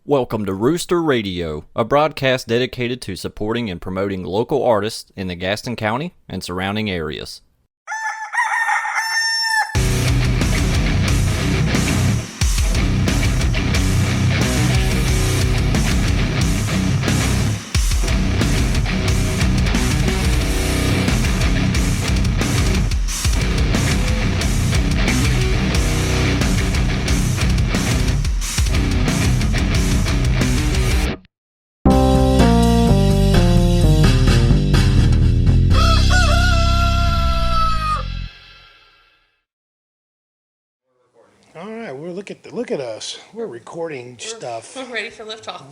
Welcome to Rooster Radio, a broadcast dedicated to supporting and promoting local artists in the Gaston County and surrounding areas. All right, look at us. We're recording stuff. We're ready for liftoff.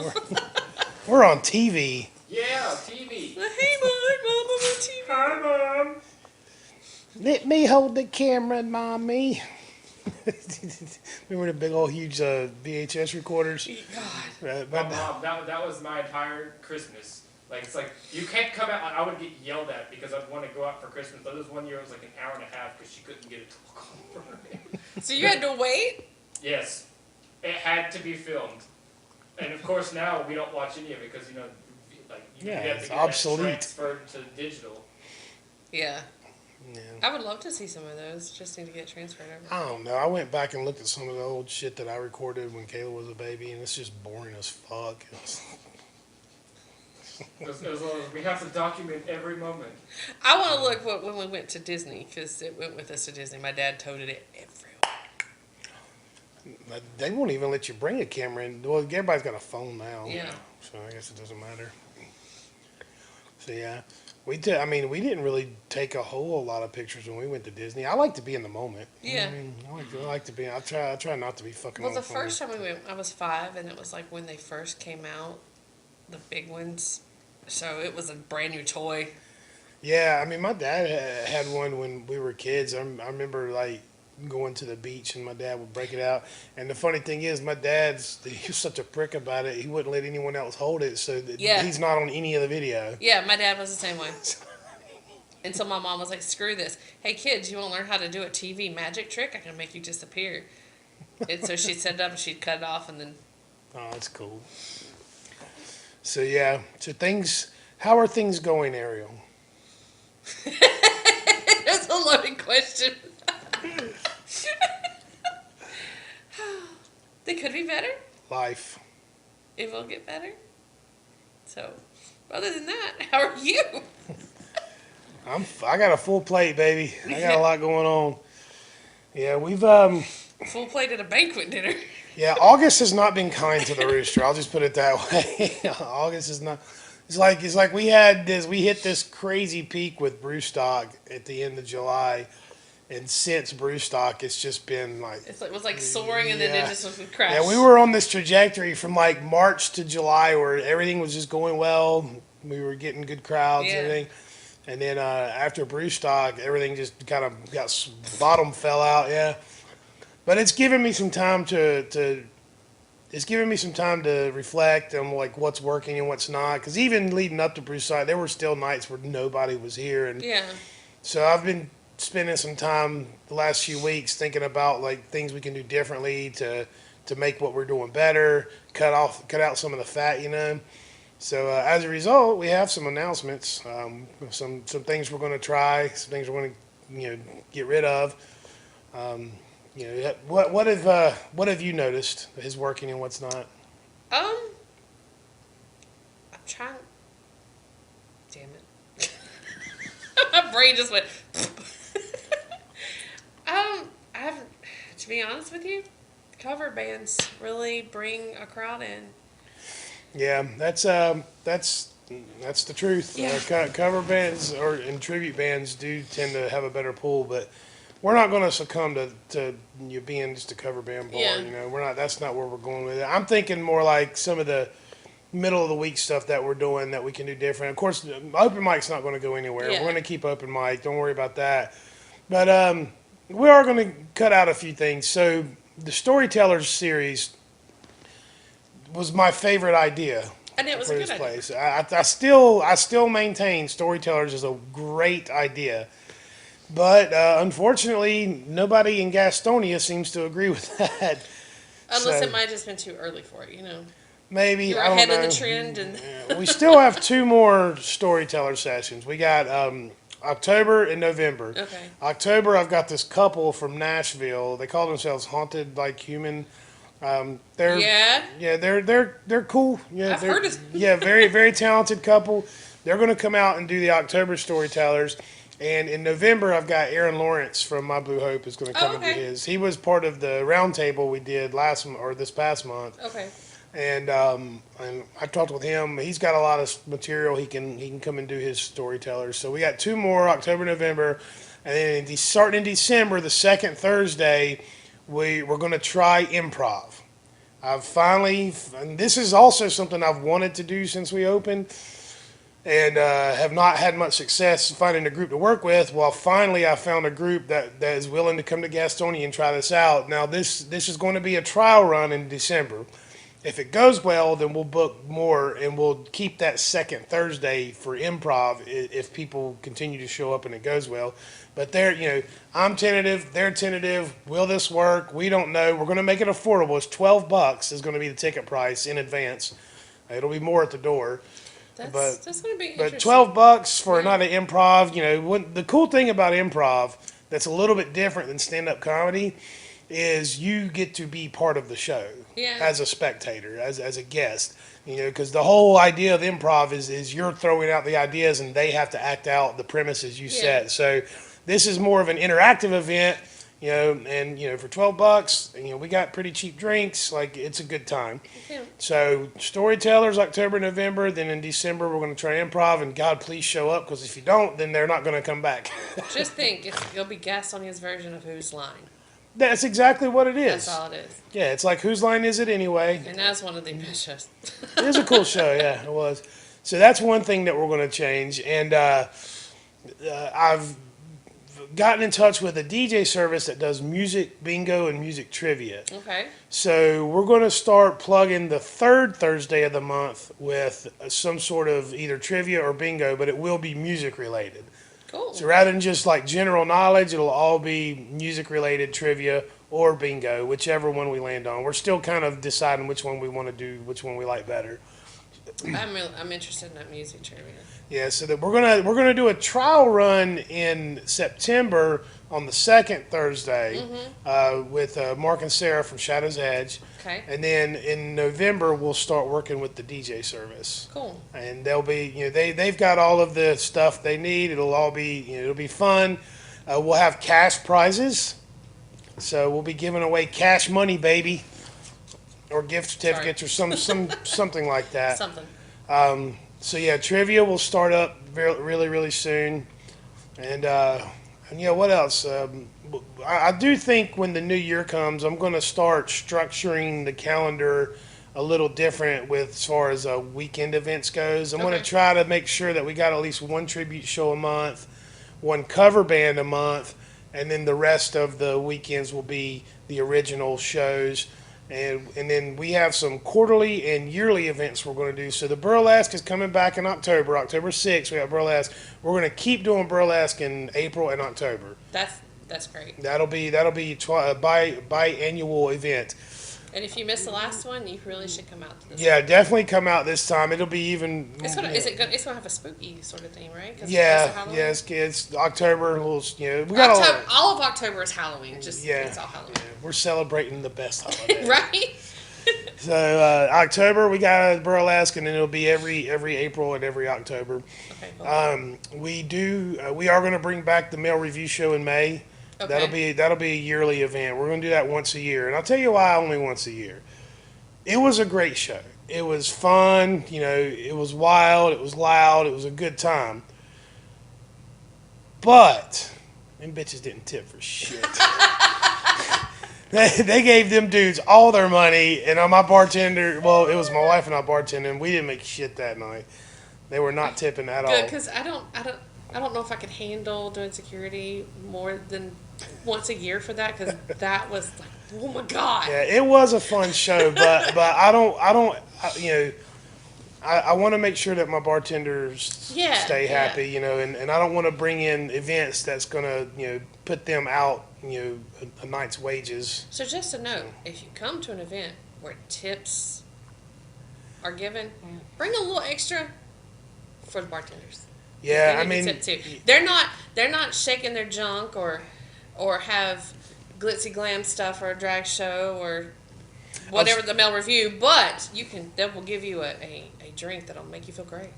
We're on TV. Yeah, TV. Hey, Mom, I'm on TV. Hi, Mom. Let me hold the camera, mommy. Remember the big old huge VHS recorders? God. Mom, that was my entire Christmas. Like, it's like, you can't come out. I would get yelled at because I'd want to go out for Christmas. But there was one year it was like an hour and a half because she couldn't get a call from her. So you had to wait? Yes. It had to be filmed. And of course now we don't watch any of it because, you know, like, you Yeah, have it's to get obsolete. that transferred to digital. Yeah. Yeah. I would love to see some of those. Just need to get transferred over. I don't know. I went back and looked at some of the old shit that I recorded when Kayla was a baby, and it's just boring as fuck. We have to document every moment. I want to look when we went to Disney, because it went with us to Disney. My dad toted it everywhere. They won't even let you bring a camera in. Well, everybody's got a phone now. Yeah. So I guess it doesn't matter. So yeah, we did. I mean, we didn't really take a whole lot of pictures when we went to Disney. I like to be in the moment. Yeah. I mean, I like to be. I try not to be fucking. Well, on the phone. first time we went, I was 5, and it was like when they first came out, the big ones. So it was a brand new toy. Yeah, I mean, my dad had one when we were kids. I remember like going to the beach and my dad would break it out. And the funny thing is, my he was such a prick about it. He wouldn't let anyone else hold it, so that Yeah. he's not on any of the video. Yeah, my dad was the same way. And so my mom was like, screw this. Hey, kids, you want to learn how to do a TV magic trick? I can make you disappear. And so she'd set it up and she'd cut it off and then... Oh, that's cool. So yeah, how are things going, Arielle? That's a loaded question. They could be better. Life. It will get better. So, other than that, how are you? I got a full plate, baby. I got a lot going on. Yeah, we've Full plate at a banquet dinner. yeah, August has not been kind to the Rooster. I'll just put it that way. August is not. It's like we hit this crazy peak with brew stock at the end of July, and since brew stock, it's just been like It was like soaring and then it just crashed. Yeah, we were on this trajectory from like March to July where everything was just going well. We were getting good crowds and everything. And then after brew stock, everything just kind of bottom fell out. Yeah, but it's given me some time to reflect on like what's working and what's not. Because even leading up to brew stock, there were still nights where nobody was here, and Yeah. so I've been spending some time the last few weeks thinking about like things we can do differently to make what we're doing better, cut out some of the fat, you know. So as a result, we have some announcements, some things we're going to try, some things we're going to get rid of. What have you noticed is working and what's not? I'm trying. Damn it. My brain just went. I haven't. To be honest with you, cover bands really bring a crowd in. Yeah, that's the truth. Yeah. Cover bands and tribute bands do tend to have a better pool, but we're not going to succumb to you being just a cover band bar. Yeah. You know, we're not. That's not where we're going with it. I'm thinking more like some of the middle of the week stuff that we're doing that we can do different. Of course, open mic's not going to go anywhere. Yeah. We're going to keep open mic. Don't worry about that. But we are going to cut out a few things. So the Storytellers series was my favorite idea. And it was for a this good idea. place. I still maintain Storytellers is a great idea. But unfortunately, nobody in Gastonia seems to agree with that. Unless So- it might have just been too early for it, you know. maybe. You were I don't ahead know. of the trend, and We still have 2 more storyteller sessions. We got October and November. okay. October, I've got this couple from Nashville. They call themselves Haunted Like Human. They're Yeah. yeah, they're cool. Yeah, I've they're, heard of- yeah, very talented couple. They're going to come out and do the October storytellers. And in November, I've got Aaron Lawrence from My Blue Hope is going to come and do okay. his. He was part of the roundtable we did this past month. Okay. And I talked with him. He's got a lot of material. He can come and do his storytellers. So we got 2 more, October, November, and then starting in December, the second Thursday, we're going to try improv. I've finally, and this is also something I've wanted to do since we opened, and have not had much success finding a group to work with. Well, finally, I found a group that is willing to come to Gastonia and try this out. Now, this is going to be a trial run in December. If it goes well, then we'll book more, and we'll keep that second Thursday for improv if people continue to show up and it goes well. But I'm tentative, they're tentative. Will this work? We don't know. We're going to make it affordable. It's $12 is going to be the ticket price in advance. It'll be more at the door. That's going to be But interesting. $12 for a night of improv, the cool thing about improv that's a little bit different than stand-up comedy is you get to be part of the show as a spectator, as a guest. Because the whole idea of improv is you're throwing out the ideas and they have to act out the premises you set. So this is more of an interactive event, and for $12, we got pretty cheap drinks. Like, it's a good time. Yeah. So storytellers, October, November. Then in December, we're going to try improv. And God, please show up, because if you don't, then they're not going to come back. Just think, it'll be Gastonia's version of Whose Line. That's exactly what it is. That's all it is. Yeah, it's like, whose line is it anyway? And that's one of the best shows. It was a cool show, yeah, it was. So that's one thing that we're going to change. And I've gotten in touch with a DJ service that does music bingo and music trivia. Okay. So we're going to start plugging the third Thursday of the month with some sort of either trivia or bingo, but it will be music related. Cool. So rather than just like general knowledge, it'll all be music related trivia or bingo, whichever one we land on. We're still kind of deciding which one we want to do, which one we like better. I'm interested in that music trivia. Yeah, so that we're gonna do a trial run in September on the second Thursday with Mark and Sarah from Shadow's Edge. Okay. And then in November we'll start working with the DJ service. Cool. And they'll be they've got all of the stuff they need. It'll all be it'll be fun. We'll have cash prizes, so we'll be giving away cash money, baby, or gift certificates or something like that. Something. So yeah, trivia will start up really soon, and what else? I do think when the new year comes, I'm going to start structuring the calendar a little different with as far as weekend events goes. I'm going to try to make sure that we got at least one tribute show a month, one cover band a month, and then the rest of the weekends will be the original shows. And then we have some quarterly and yearly events we're going to do. So the burlesque is coming back in October 6th. We got burlesque. We're going to keep doing burlesque in April and October. That's great. That'll be a biannual event. And if you missed the last one, you really should come out to this. Yeah, definitely come out this time. It'll be even. It's gonna have a spooky sort of theme, right? Yeah, it's October. We got all of October is Halloween. It's all Halloween. Yeah, we're celebrating the best holiday. Right. So October we got a burlesque, and then it'll be every April and every October. Okay. Cool. We are going to bring back the mail review show in May. Okay. That'll be a yearly event. We're going to do that once a year, and I'll tell you why only once a year. It was a great show. It was fun. It was wild. It was loud. It was a good time. But them bitches didn't tip for shit. They gave them dudes all their money, and my bartender. Well, it was my wife and I bartending. We didn't make shit that night. They were not tipping at all. Good, because I don't know if I could handle doing security more than once a year for that, because that was like, oh my god. Yeah, it was a fun show, but I want to make sure that my bartenders stay happy, and I don't want to bring in events that's gonna put them out a night's wages. So just a note, if you come to an event where tips are given, bring a little extra for the bartenders. Yeah, They I need mean, to tip too. They're not shaking their junk or have glitzy glam stuff or a drag show or whatever the male review, but they will give you a drink that'll make you feel great.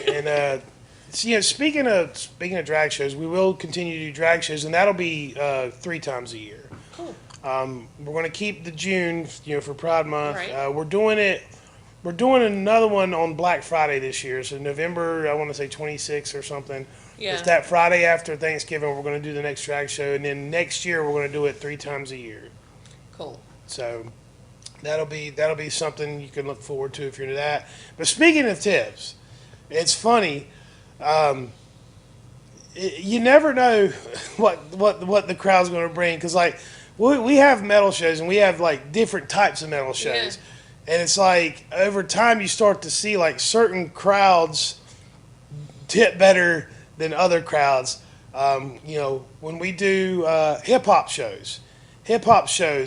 and speaking of drag shows, we will continue to do drag shows, and that'll be 3 times a year. Cool. We're going to keep the June, for Pride Month. Right. We're doing another one on Black Friday this year. So November, I want to say 26th or something. Yeah. It's that Friday after Thanksgiving. We're going to do the next drag show, and then next year we're going to do it 3 times a year. Cool. So that'll be something you can look forward to if you're into that. But speaking of tips, it's funny. You never know what the crowd's going to bring, because like we have metal shows and we have like different types of metal shows, and it's like over time you start to see like certain crowds tip better than other crowds. When we do hip hop shows,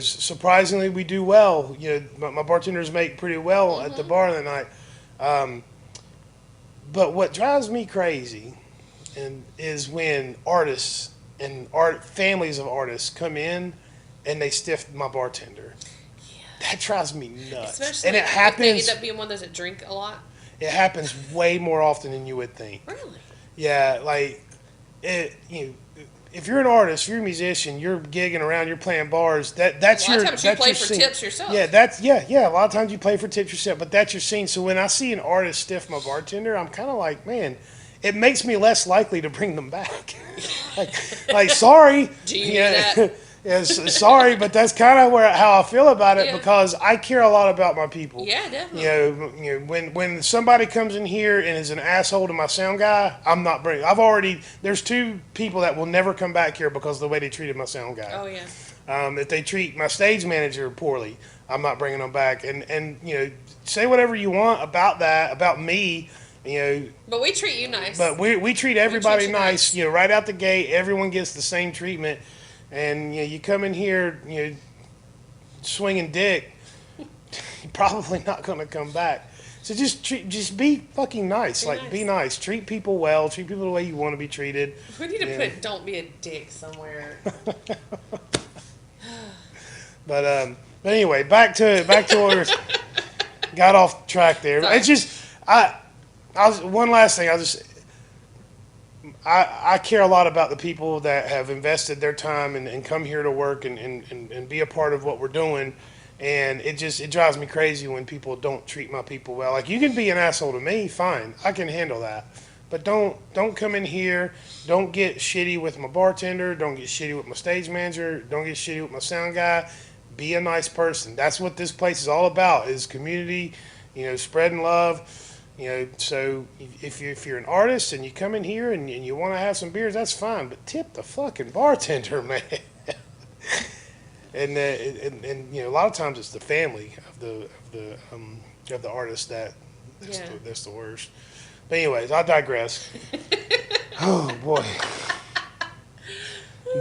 surprisingly we do well. My bartenders make pretty well at the bar that night. But what drives me crazy is when artists and families of artists come in and they stiff my bartender. Yeah. That drives me nuts. Especially and it if happens. they end up being one of those that drink a lot. It happens way more often than you would think. Really? Yeah, like if you're an artist, if you're a musician, you're gigging around, you're playing bars. That's a lot your. of times that's you play your for scene. tips yourself. Yeah. A lot of times you play for tips yourself, but that's your scene. So when I see an artist stiff my bartender, I'm kind of like, man, it makes me less likely to bring them back. like, sorry. Do you do that? Yes, sorry, but that's kind of how I feel about it, because I care a lot about my people. Yeah, definitely. When somebody comes in here and is an asshole to my sound guy, I'm not bringing. There's 2 people that will never come back here because of the way they treated my sound guy. Oh yeah. If they treat my stage manager poorly, I'm not bringing them back. And say whatever you want about that, about me. But we treat you nice. But we treat everybody you nice. Right out the gate, everyone gets the same treatment. And you come in here, swinging dick, you're probably not going to come back. So just be fucking nice. Be nice. Treat people well. Treat people the way you want to be treated. We need to put "don't be a dick" somewhere. But anyway, back to what we got off track there. Sorry. It's just one last thing. I care a lot about the people that have invested their time and come here to work and be a part of what we're doing. And it drives me crazy when people don't treat my people well. Like, you can be an asshole to me, fine. I can handle that. But don't come in here. Don't get shitty with my bartender. Don't get shitty with my stage manager. Don't get shitty with my sound guy. Be a nice person. That's what this place is all about, is community, spreading love. So if you're an artist and you come in here and you want to have some beers, that's fine. But tip the fucking bartender, man. and a lot of times it's the family of the artist that's the worst. But anyways, I digress. Oh boy,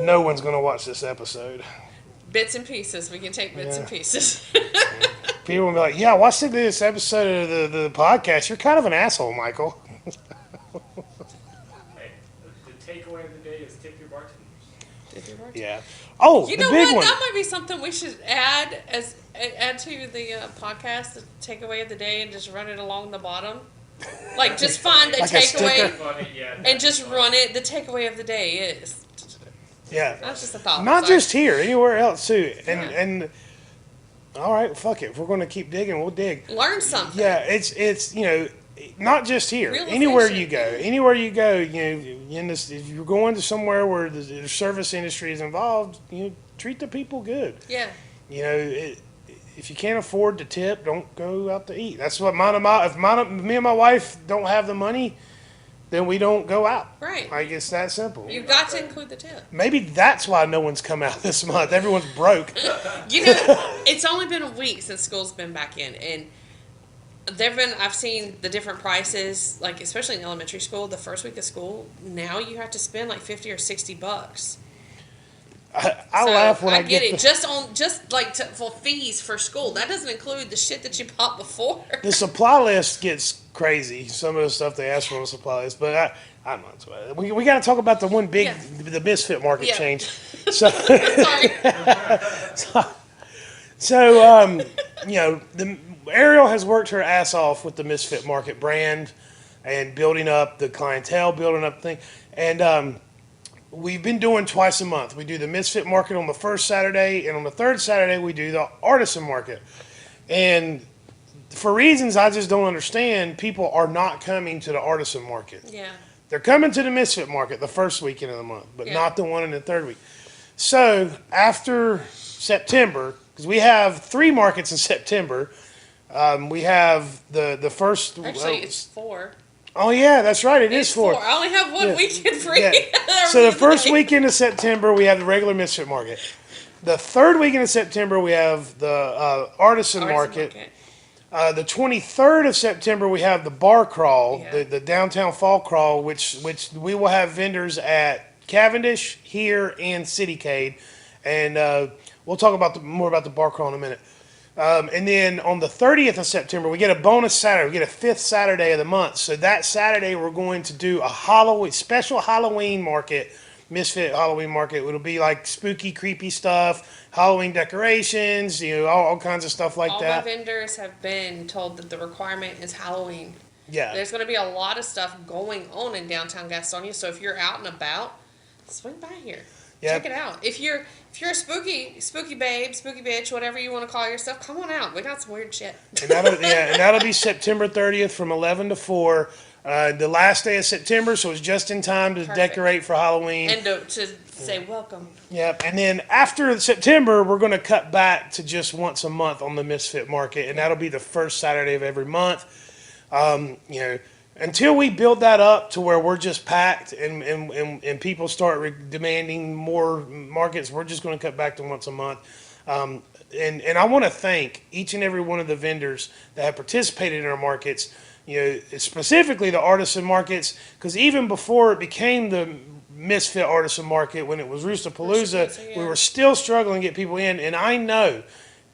no one's gonna watch this episode. Bits and pieces. We can take bits and pieces. People will be like, yeah, watch this episode of the podcast. You're kind of an asshole, Michael. Hey, the takeaway of the day is tip your bartenders. Yeah. Oh, You the know big what? one. That might be something we should add to the podcast, the takeaway of the day, and just run it along the bottom. Like, just find a Like a takeaway sticker? and just run it. The takeaway of the day is. Yeah. That's just a thought. Not Sorry. just here, anywhere else too. And all right, fuck it. If we're going to keep digging, we'll dig. Learn something. Yeah, it's not just here. Real Anywhere efficient. you go, if you're going to somewhere where the service industry is involved, treat the people good. Yeah. If you can't afford to tip, don't go out to eat. That's what me and my wife don't have the money, then we don't go out. Right. Like, it's that simple. You've got to include the tip. Maybe that's why no one's come out this month. Everyone's broke. It's only been a week since school's been back in, and I've seen the different prices, like especially in elementary school. The first week of school, now you have to spend like $50 or $60. I So, laugh when I get it. the, Just like for fees for school. That doesn't include the shit that you bought before. the supply list gets crazy. Some of the stuff they ask for on the supply list, but I'm not. We got to talk about the one big Yeah. the misfit market Yeah. change. So Sorry. so the Arielle has worked her ass off with the misfit market brand and building up the clientele, building up thing, and we've been doing twice a month. We do the misfit market on the first Saturday, and on the third Saturday we do the artisan market. And for reasons I just don't understand, people are not coming to the artisan market. Yeah. They're coming to the misfit market the first weekend of the month, but Yeah. not the one in the third week. So after September, because we have 3 markets in September, we have the first. Actually, it's 4. Oh yeah, that's right. It is It's 4. 4. I only have one Yeah. weekend free. Yeah. So the first weekend of September, we have the regular misfit market. The third weekend of September, we have the artisan market. The 23rd of September, we have the bar crawl, Yeah. the downtown fall crawl, which we will have vendors at Cavendish, here, and CityCade. And we'll talk about more about the bar crawl in a minute. And then on the 30th of September, we get a bonus Saturday. We get a 5th Saturday of the month. So that Saturday, we're going to do a special Halloween market, Misfit Halloween market. It'll be like spooky, creepy stuff, Halloween decorations, all kinds of stuff like All that. my vendors have been told that the requirement is Halloween. Yeah. There's going to be a lot of stuff going on in downtown Gastonia, so if you're out and about, swing by here. Yep. Check it out. If you're a spooky babe, spooky bitch, whatever you want to call yourself, come on out. We got some weird shit. And that'll be September 30th from 11 to 4. The last day of September, so it's just in time to decorate for Halloween. And to say welcome. Yep. And then after September, we're going to cut back to just once a month on the Misfit Market, and that'll be the first Saturday of every month. Until we build that up to where we're just packed and people start demanding more markets, we're just going to cut back to once a month. And I want to thank each and every one of the vendors that have participated in our markets, specifically the artisan markets, because even before it became the Misfit Artisan Market, when it was Rooster Palooza, yeah. we were still struggling to get people in. And I know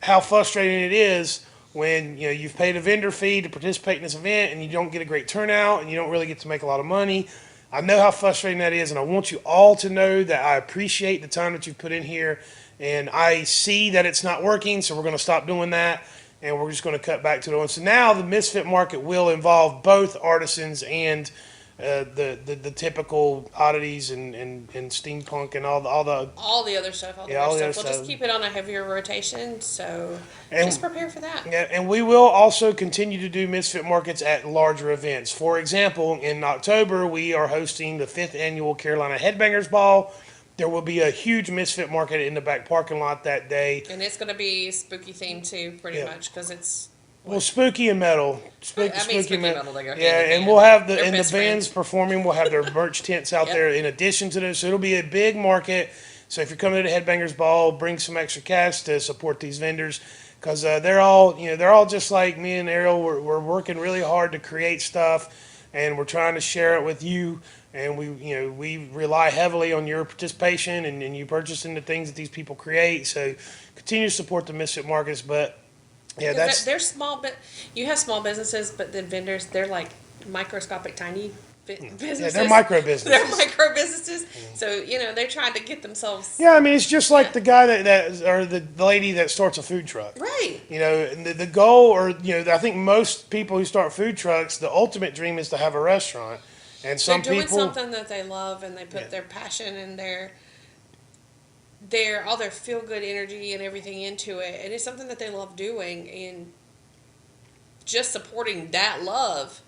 how frustrating it is when you've paid a vendor fee to participate in this event and you don't get a great turnout and you don't really get to make a lot of money. I know how frustrating that is, and I want you all to know that I appreciate the time that you've put in here, and I see that it's not working, so we're going to stop doing that, and we're just going to cut back to the one. So now the Misfit Market will involve both artisans and the typical oddities and steampunk and all the All the other stuff. All the other stuff. We'll just keep it on a heavier rotation, so just prepare for that. Yeah, and we will also continue to do Misfit Markets at larger events. For example, in October, we are hosting the 5th annual Carolina Headbangers Ball. There will be a huge Misfit Market in the back parking lot that day. And it's going to be spooky themed too, pretty much, because it's... Well, spooky and metal. Spooky metal, they go hand in and hand. we'll have the They're bands best friends. performing. We'll have their merch tents out Yep. there in addition to this. So it'll be a big market. So if you're coming to the Headbangers Ball, bring some extra cash to support these vendors, because they're all just like me and Arielle. We're working really hard to create stuff, and we're trying to share it with you. And we rely heavily on your participation and you purchasing the things that these people create. So continue to support the Misfit Markets, but. Yeah, they're small, but you have small businesses, but the vendors, they're like microscopic, tiny businesses. Yeah, they're micro businesses. They're micro businesses. So, they're trying to get themselves. Yeah, I mean, it's just like the guy or the lady that starts a food truck. Right. And the goal, or, I think most people who start food trucks, the ultimate dream is to have a restaurant. And some They're doing people. something that they love, and they put their passion and all their feel good energy and everything into it, and it's something that they love doing, and just supporting that love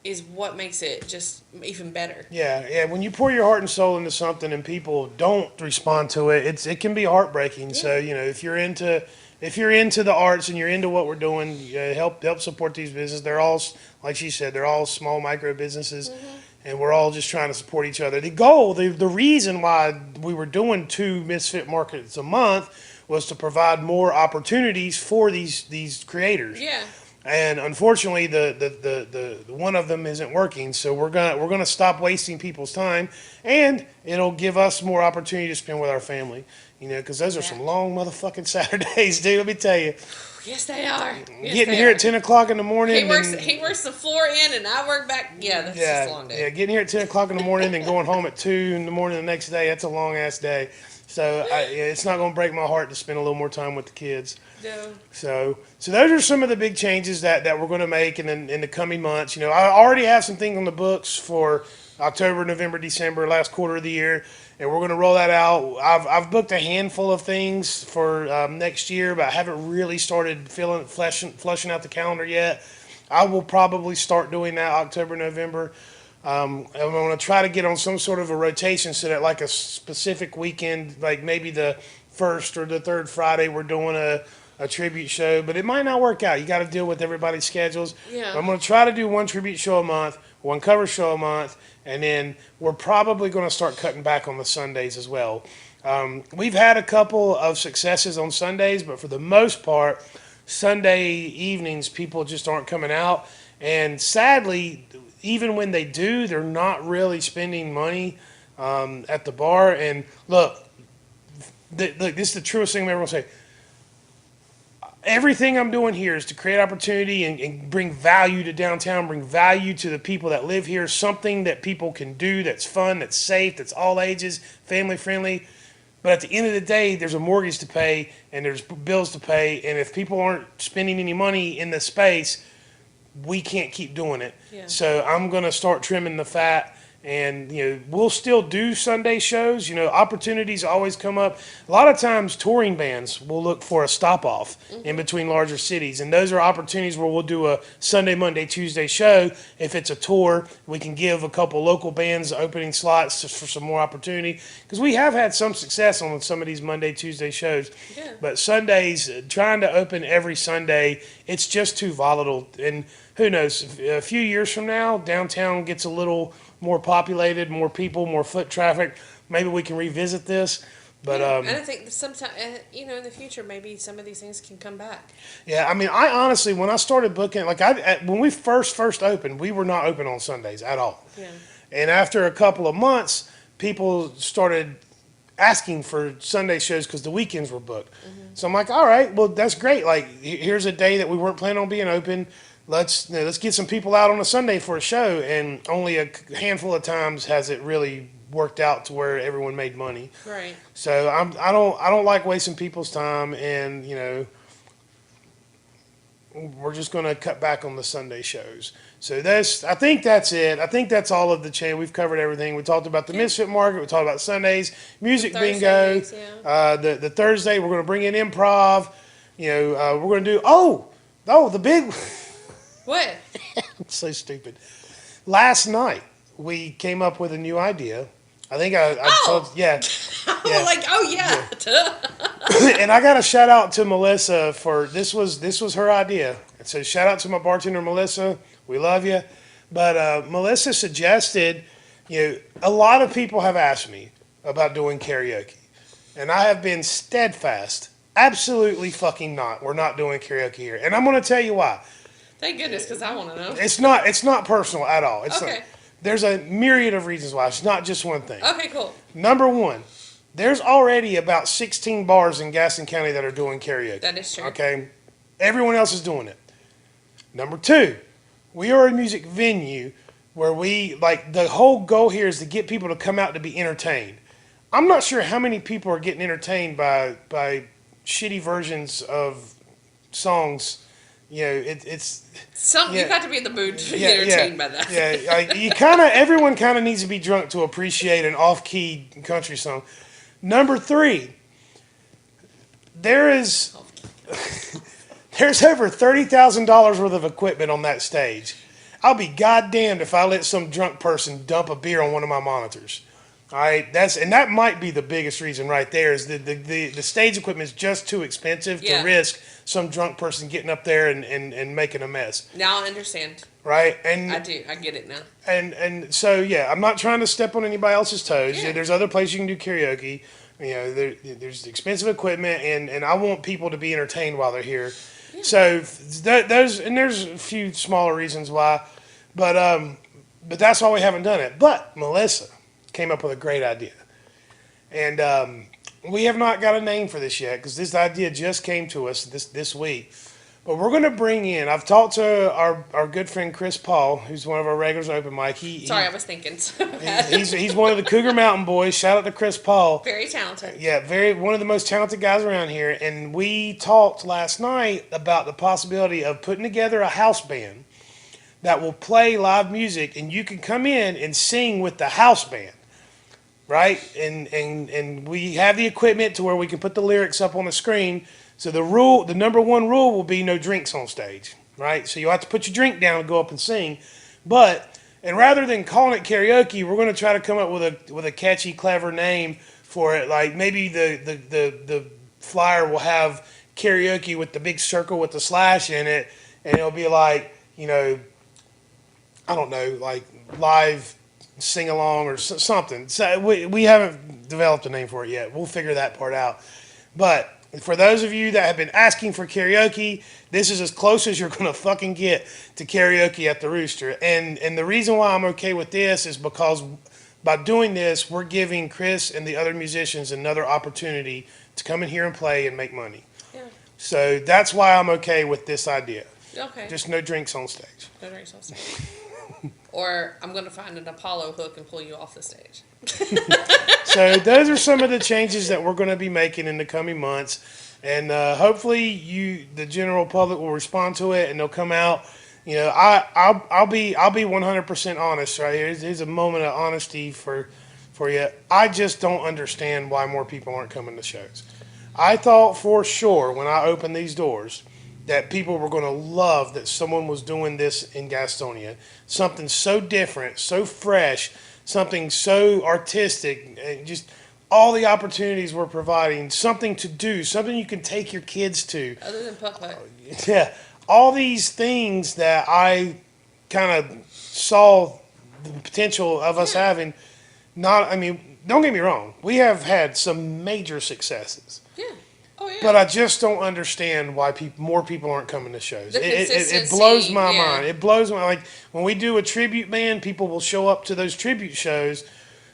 is what makes it just even better. Yeah. When you pour your heart and soul into something and people don't respond to it, it can be heartbreaking. Yeah. So if you're into the arts and you're into what we're doing, help support these businesses. They're all, like she said, they're all small micro businesses. Mm-hmm. And we're all just trying to support each other. The goal, the reason why we were doing 2 Misfit Markets a month was to provide more opportunities for these creators. Yeah. And unfortunately, the one of them isn't working. So we're gonna stop wasting people's time, and it'll give us more opportunity to spend with our family. Because those are some long motherfucking Saturdays, dude. Let me tell you. Yes, they are. Yes, Getting they here are. at 10 o'clock in the morning. He works the floor in, and I work back. Yeah, that's just a long day. Yeah, getting here at 10 o'clock in the morning and going home at 2 in the morning the next day, that's a long-ass day. So it's not going to break my heart to spend a little more time with the kids. No. So those are some of the big changes that we're going to make in the coming months. I already have some things on the books for October, November, December, last quarter of the year, and we're going to roll that out. I've booked a handful of things for next year, but I haven't really started flushing out the calendar yet. I will probably start doing that October, November. I'm going to try to get on some sort of a rotation so that like a specific weekend, like maybe the first or the third Friday, we're doing a tribute show, but it might not work out. You got to deal with everybody's schedules. Yeah. I'm going to try to do one tribute show a month, one cover show a month, and then we're probably going to start cutting back on the Sundays as well. We've had a couple of successes on Sundays, but for the most part, Sunday evenings, people just aren't coming out. And sadly, even when they do, they're not really spending money at the bar. And look, this is the truest thing I'm ever going to say. Everything I'm doing here is to create opportunity and bring value to downtown, bring value to the people that live here, something that people can do that's fun, that's safe, that's all ages, family friendly. But at the end of the day, there's a mortgage to pay and there's bills to pay. And if people aren't spending any money in this space, we can't keep doing it. Yeah. So I'm going to start trimming the fat. And, we'll still do Sunday shows. Opportunities always come up. A lot of times touring bands will look for a stop-off in between larger cities. And those are opportunities where we'll do a Sunday, Monday, Tuesday show. If it's a tour, we can give a couple local bands opening slots just for some more opportunity. Because we have had some success on some of these Monday, Tuesday shows. Yeah. But Sundays, trying to open every Sunday, it's just too volatile. And who knows, a few years from now, downtown gets a little more populated, more people, more foot traffic. Maybe we can revisit this. But and I think sometime, in the future, maybe some of these things can come back. Yeah, I mean, I honestly, when I started booking, when we first opened, we were not open on Sundays at all. Yeah. And after a couple of months, people started asking for Sunday shows because the weekends were booked. Mm-hmm. So I'm like, all right, well, that's great. Like, here's a day that we weren't planning on being open. Let's get some people out on a Sunday for a show, and only a handful of times has it really worked out to where everyone made money. Right. So I don't like wasting people's time, and we're just going to cut back on the Sunday shows. So I think that's it. I think that's all of the change. We've covered everything. We talked about the Misfit Market. We talked about Sundays, music bingo. The Thursday we're going to bring in improv. We're going to do the big. What? I'm so stupid. Last night, we came up with a new idea. I think I told, yeah. And I got to shout out to Melissa for, this was her idea. So shout out to my bartender, Melissa. We love you. But Melissa suggested, a lot of people have asked me about doing karaoke. And I have been steadfast. Absolutely fucking not. We're not doing karaoke here. And I'm going to tell you why. Thank goodness, because I want to know. It's not personal at all. Okay. There's a myriad of reasons why. It's not just one thing. Okay, cool. Number one, there's already about 16 bars in Gaston County that are doing karaoke. That is true. Okay? Everyone else is doing it. Number two, we are a music venue where the whole goal here is to get people to come out to be entertained. I'm not sure how many people are getting entertained by shitty versions of songs. It's you got to be in the mood to be entertained by that. Yeah, everyone kind of needs to be drunk to appreciate an off-key country song. Number three, there's over $30,000 worth of equipment on that stage. I'll be goddamned if I let some drunk person dump a beer on one of my monitors. All right, that might be the biggest reason right there is the stage equipment is just too expensive to risk some drunk person getting up there and making a mess. Now I understand. Right, and I do. I get it now. And so I'm not trying to step on anybody else's toes. Yeah. There's other places you can do karaoke. There's expensive equipment, and I want people to be entertained while they're here. So those, and there's a few smaller reasons why, but that's why we haven't done it. But Melissa came up with a great idea, and we have not got a name for this yet because this idea just came to us this week. But we're going to bring in. I've talked to our good friend Chris Paul, who's one of our regulars on Open Mic. Sorry, I was thinking so bad. He's one of the Cougar Mountain Boys. Shout out to Chris Paul. Very talented. Yeah, one of the most talented guys around here. And we talked last night about the possibility of putting together a house band that will play live music, and you can come in and sing with the house band, right? And we have the equipment to where we can put the lyrics up on the screen. So the number one rule will be no drinks on stage, right? So you'll have to put your drink down and go up and sing. And rather than calling it karaoke, we're going to try to come up with a catchy, clever name for it. Like maybe the flyer will have karaoke with the big circle with the slash in it, and it'll be like, I don't know, like live sing along or something. So we haven't developed a name for it yet. We'll figure that part out. But for those of you that have been asking for karaoke, this is as close as you're going to fucking get to karaoke at the Rooster. And the reason why I'm okay with this is because by doing this, we're giving Chris and the other musicians another opportunity to come in here and play and make money. Yeah. So that's why I'm okay with this idea. Okay. Just no drinks on stage. No drinks on stage. Or I'm going to find an Apollo hook and pull you off the stage. So those are some of the changes that we're going to be making in the coming months, and hopefully the general public will respond to it and they'll come out. I'll be 100% honest right here. Here's a moment of honesty for you. I just don't understand why more people aren't coming to shows. I thought for sure when I opened these doors that people were going to love that someone was doing this in Gastonia. Something so different, so fresh, something so artistic, and just all the opportunities we're providing, something to do, something you can take your kids to. Other than putt-putt. Yeah, all these things that I kind of saw the potential of us having. Don't get me wrong. We have had some major successes. Yeah. Oh, yeah. But I just don't understand why more people aren't coming to shows. The It consistency, blows my yeah. mind. It blows my like when we do a tribute band, people will show up to those tribute shows,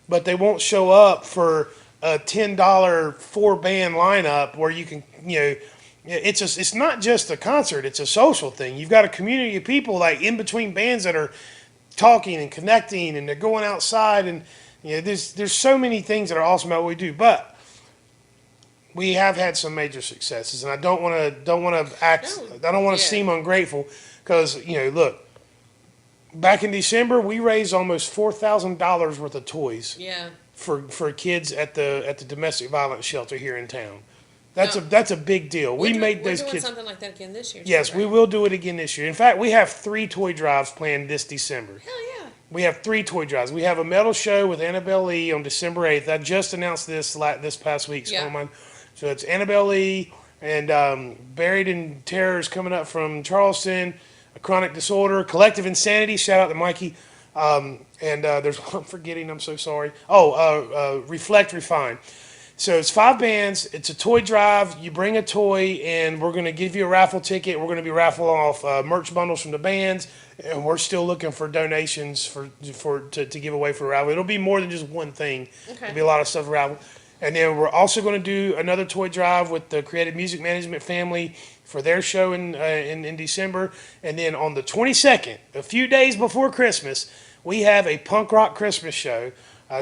but they won't show up for a $10 4-band lineup where you can it's not just a concert; it's a social thing. You've got a community of people like in between bands that are talking and connecting, and they're going outside, and there's so many things that are awesome about what we do, but. We have had some major successes, and I don't want to seem ungrateful because look, back in December we raised almost $4,000 worth of toys. Yeah. For kids at the domestic violence shelter here in town. That's a big deal. We made those we're doing kids something like that again this year. Yes, too, we right? will do it again this year. In fact, we have 3 toy drives planned this December. Hell yeah. We have 3 toy drives. We have a metal show with Annabelle Lee on December 8th. I just announced this past week. So it's Annabelle Lee and Buried in Terror is coming up from Charleston. A Chronic Disorder, Collective Insanity. Shout out to Mikey. And there's one I'm forgetting. I'm so sorry. Reflect, Refine. So it's 5 bands. It's a toy drive. You bring a toy, and we're going to give you a raffle ticket. We're going to be raffling off merch bundles from the bands, and we're still looking for donations to give away for a raffle. It'll be more than just one thing. Okay. There'll be a lot of stuff raffle. And then we're also going to do another toy drive with the Creative Music Management family for their show in December. And then on the 22nd, a few days before Christmas, we have a punk rock Christmas show.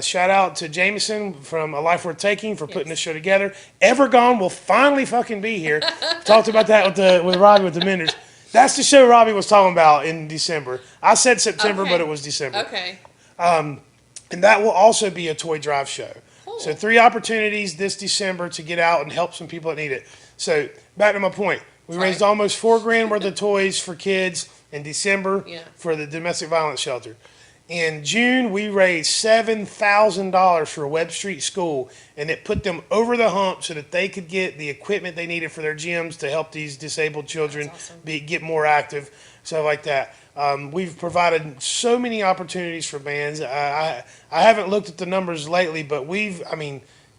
Shout out to Jameson from A Life Worth Taking for putting this show together. Evergone will finally fucking be here. Talked about that with Robbie with the Menders. That's the show Robbie was talking about in December. I said September, but it was December. Okay. And that will also be a toy drive show. Cool. So 3 opportunities this December to get out and help some people that need it. So back to my point. We raised almost $4,000 worth of toys for kids in December for the domestic violence shelter. In June, we raised $7,000 for Webb Street School, and it put them over the hump so that they could get the equipment they needed for their gyms to help these disabled children get more active, stuff like that. We've provided so many opportunities for bands. I haven't looked at the numbers lately, but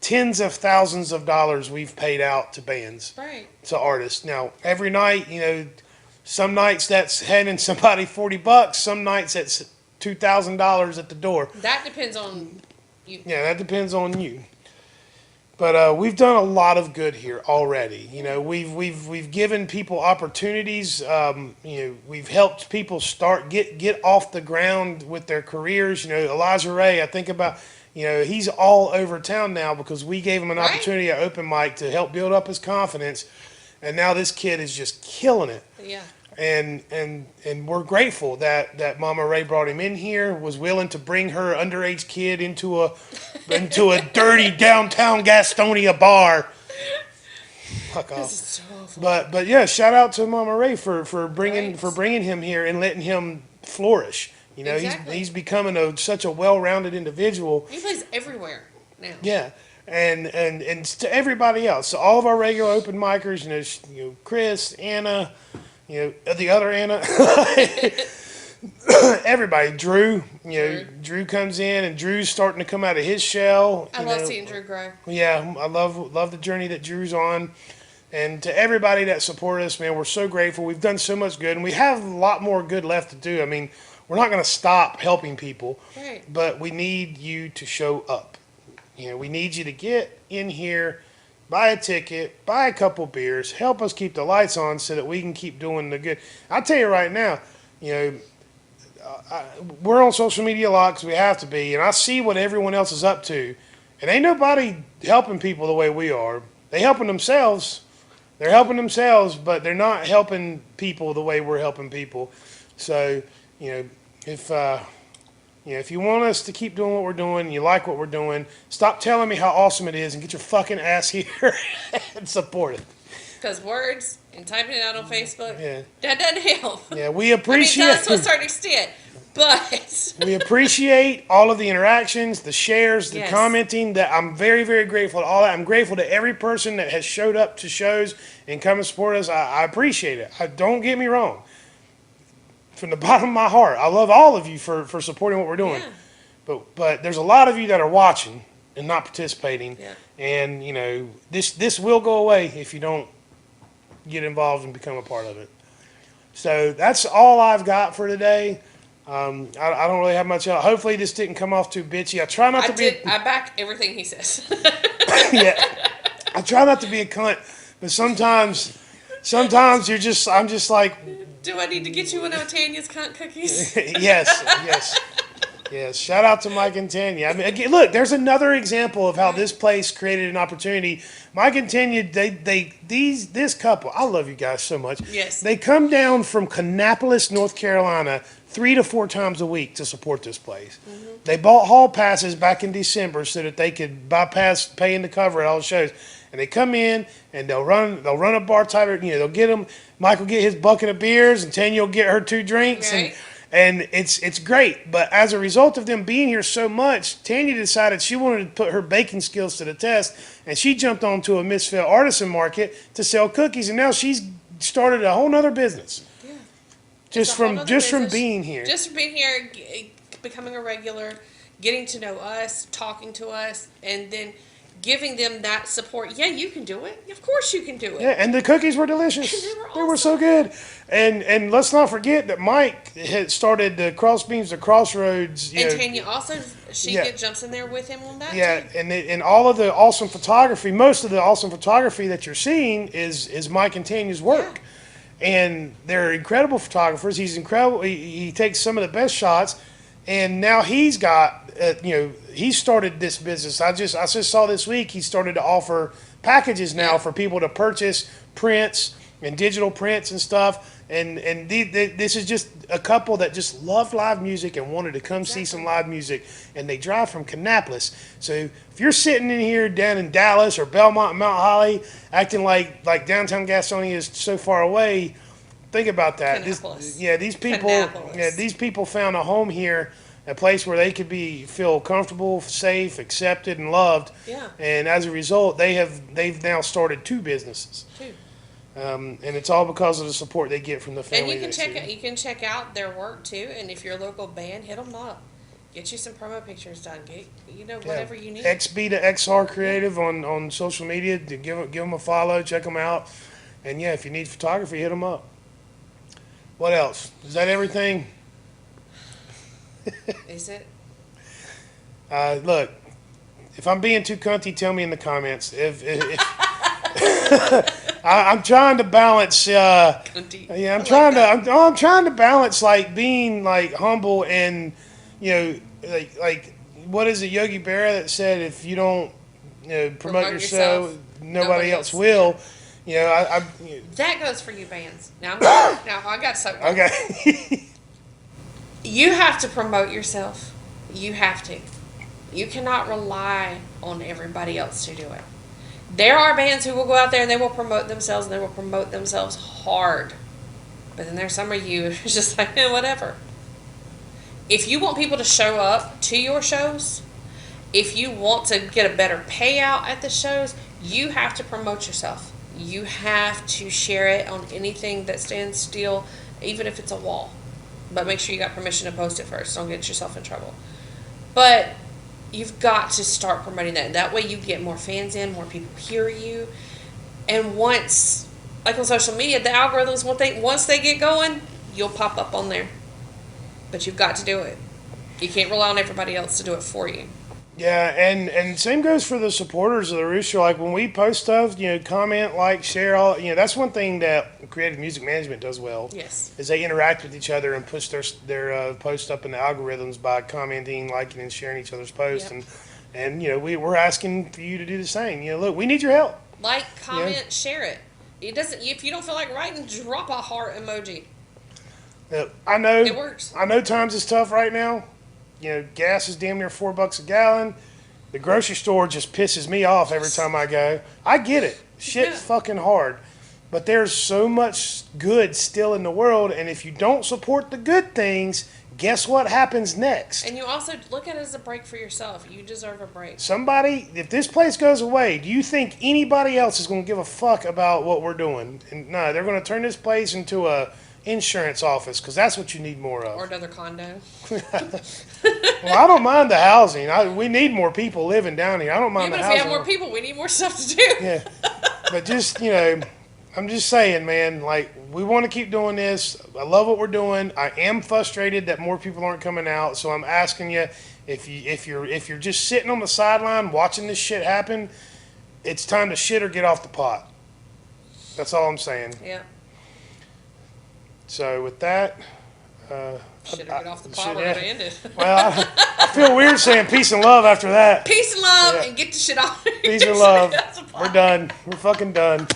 tens of thousands of dollars we've paid out to bands, Right. to artists. Now, every night, some nights that's handing somebody $40, some nights it's $2,000 at the door. That depends on you. Yeah, that depends on you. But we've done a lot of good here already. We've given people opportunities. We've helped people get off the ground with their careers. Elijah Ray, I think about, he's all over town now because we gave him an opportunity at open mic to help build up his confidence, and now this kid is just killing it. Yeah. And we're grateful that Mama Ray brought him in here, was willing to bring her underage kid into a dirty downtown Gastonia bar. Fuck off. This is so awful. But yeah, shout out to Mama Ray for bringing him here and letting him flourish. Exactly. He's becoming such a well-rounded individual. He plays everywhere now. Yeah. And to everybody else, so all of our regular open micers, Chris, Anna, the other Anna, everybody, Drew, Drew comes in, and Drew's starting to come out of his shell. I love seeing Drew grow. Yeah, I love the journey that Drew's on. And to everybody that supported us, man, we're so grateful. We've done so much good, and we have a lot more good left to do. I mean, we're not going to stop helping people, Right. but we need you to show up. We need you to get in here, buy a ticket, buy a couple beers, help us keep the lights on so that we can keep doing the good. I'll tell you right now, we're on social media a lot because we have to be, and I see what everyone else is up to, and ain't nobody helping people the way we are. They helping themselves. They're helping themselves, but they're not helping people the way we're helping people. So, if you want us to keep doing what we're doing, you like what we're doing, stop telling me how awesome it is and get your fucking ass here and support it. Because words and typing it out on Facebook, Yeah. that doesn't help. Yeah, we appreciate. I mean, it does to a certain extent, but we appreciate all of the interactions, the shares, the Yes. commenting. That I'm very, very grateful to all that. I'm grateful to every person that has showed up to shows and come and support us. I appreciate it. Don't get me wrong. From the bottom of my heart, I love all of you for supporting what we're doing. yeah. But there's a lot of you that are watching and not participating. Yeah. And this will go away if you don't get involved and become a part of it. So that's all I've got for today. I don't really have much else. Hopefully this didn't come off too bitchy. I try not to be. I back everything he says. Yeah, I try not to be a cunt, but sometimes I'm just like, Do I need to get you one of Tanya's cunt cookies? yes. Shout out to Mike and Tanya. I mean, again, look, there's another example of how this place created an opportunity. Mike and Tanya, this couple, I love you guys so much. Yes. They come down from Kannapolis, North Carolina, 3 to 4 times a week to support this place. Mm-hmm. They bought hall passes back in December so that they could bypass paying to cover at all the shows. And they come in and they'll run a bar type. They'll get them. Mike will get his bucket of beers, and Tanya will get her 2 drinks, Right. and it's great. But as a result of them being here so much, Tanya decided she wanted to put her baking skills to the test, and she jumped onto a Misfit artisan market to sell cookies, and now she's started a whole nother business. Yeah. Just from being here. Just from being here, becoming a regular, getting to know us, talking to us, and then giving them that support. Yeah, you can do it. Of course you can do it. Yeah, and the cookies were delicious. They were so good. And let's not forget that Mike had started the Crossbeams to Crossroads. And Tanya also, she jumps in there with him on that too. And all of the awesome photography, most of the awesome photography that you're seeing is Mike and Tanya's work. Yeah. And they're incredible photographers. He's incredible. He takes some of the best shots. And now he's got, he started this business. I just saw this week he started to offer packages now for people to purchase prints and digital prints and stuff. And this is just a couple that just loved live music and wanted to come see some live music. And they drive from Kannapolis. So if you're sitting in here down in Dallas or Belmont and Mount Holly acting like downtown Gastonia is so far away, think about that. These people found a home here, a place where they could feel comfortable, safe, accepted, and loved. Yeah. And as a result, they've now started 2 businesses. 2. And it's all because of the support they get from the family. And you can check out their work too. And if you're a local band, hit them up. Get you some promo pictures done. Get whatever you need. XB to XR Creative on social media. To give them a follow. Check them out. And yeah, if you need photography, hit them up. What else? Is that everything? Is it? Look, if I'm being too cunty, tell me in the comments. If I'm trying to balance. Cunty. Yeah, I'm trying to balance like being like humble and like what is it, Yogi Berra that said if you don't promote yourself, nobody else will. That goes for you bands. Now I got something. Okay. You have to promote yourself. You have to. You cannot rely on everybody else to do it. There are bands who will go out there and they will promote themselves and they will promote themselves hard. But then there's some of you who's just like, whatever. If you want people to show up to your shows, if you want to get a better payout at the shows, you have to promote yourself. You have to share it on anything that stands still, even if it's a wall. But make sure you got permission to post it first. Don't get yourself in trouble. But you've got to start promoting that. That way you get more fans in, more people hear you. And once, like on social media, the algorithms, once they get going, you'll pop up on there. But you've got to do it. You can't rely on everybody else to do it for you. Yeah, and same goes for the supporters of the Rooster. Like when we post stuff, comment, like, share, all. That's one thing that Creative Music Management does well. Yes. Is they interact with each other and push their post up in the algorithms by commenting, liking, and sharing each other's posts. Yep. And we're asking for you to do the same. Look, we need your help. Like, comment, share it. It doesn't. If you don't feel like writing, drop a heart emoji. I know It works. I know times is tough right now. Gas is damn near $4 a gallon. The grocery store just pisses me off every time I go. I get it. Shit's fucking hard. But there's so much good still in the world, and if you don't support the good things, guess what happens next? And you also look at it as a break for yourself. You deserve a break. Somebody, if this place goes away, do you think anybody else is going to give a fuck about what we're doing? And no, they're going to turn this place into a insurance office because that's what you need more of. Or another condo. Well, I don't mind the housing. We need more people living down here. I don't mind Even the if we housing. have more people, we need more stuff to do. Yeah, but just I'm just saying, man. Like we want to keep doing this. I love what we're doing. I am frustrated that more people aren't coming out. So I'm asking you, if you're just sitting on the sideline watching this shit happen, it's time to shit or get off the pot. That's all I'm saying. Yeah. So with that, Should have get off the pot where it ended. well, I feel weird saying peace and love after that. Peace and love Yeah. and get the shit off. Peace and love. We're done. We're fucking done.